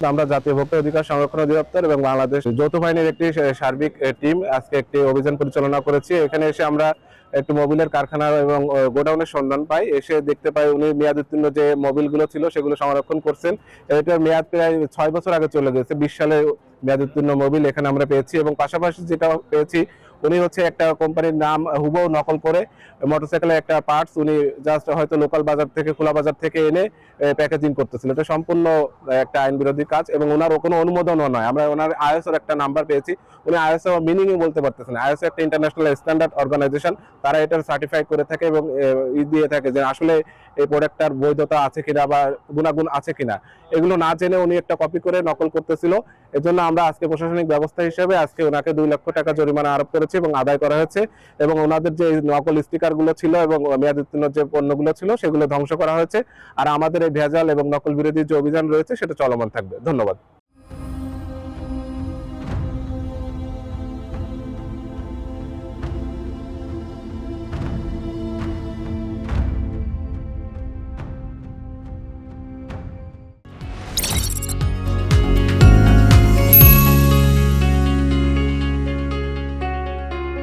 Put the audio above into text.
আমরা জাতীয় ভোক্তা অধিকার সংরক্ষণ অধিদপ্তর এবং বাংলাদেশ যৌথ বাহিনীর একটি সার্বিক টিম আজকে একটি অভিযান পরিচালনা করেছি। এখানে এসে আমরা একটি মোবিলের কারখানা এবং গোডাউনের সন্ধান পাই। এসে দেখতে পাই উনি মেয়াদ উত্তীর্ণ যে মোবিলগুলো ছিল সেগুলো সংরক্ষণ করছেন। এটার মেয়াদ প্রায় 6 বছর আগে চলে গেছে। 20 সালে মেয়াদ উত্তীর্ণ মোবিল এখানে আমরা পেয়েছি এবং পাশাপাশি যেটা পেয়েছি উনি হচ্ছে একটা কোম্পানির নাম হুবহু নকল করে মোটরসাইকেলের একটা পার্টস উনি জাস্ট হয়তো লোকাল বাজার থেকে খোলা বাজার থেকে এনে প্যাকেজিং করতেছিল। এটা সম্পূর্ণ একটা আইন বিরোধী কাজ এবং ওনার কোনো অনুমোদনও নয়। আমরা ওনার আইএসওর একটা নাম্বার পেয়েছি, উনি আইএসও মিনিংই বলতে পারতেছেন। আইএসও একটা ইন্টারন্যাশনাল স্ট্যান্ডার্ড অর্গানাইজেশন, তারা এটার সার্টিফাই করে থাকে এবং দিয়ে থাকে যে আসলে এই প্রোডাক্টটার বৈধতা আছে কিনা বা গুণাগুণ আছে কিনা। এগুলো না জেনে উনি একটা কপি করে নকল করতেছিল। এজন্য আমরা আজকে প্রশাসনিক ব্যবস্থা হিসেবে আজকে ওনাকে 2 লক্ষ টাকা জরিমানা আরোপ করেছি এবং আদায় করা হয়েছে এবং ওনাদের যে নকল স্টিকার গুলো ছিল এবং মেয়াদ উত্তীর্ণ যে পণ্যগুলো ছিল সেগুলো ধ্বংস করা হয়েছে। আর আমাদের এই ভেজাল এবং নকল বিরোধী যে অভিযান রয়েছে সেটা চলমান থাকবে। ধন্যবাদ।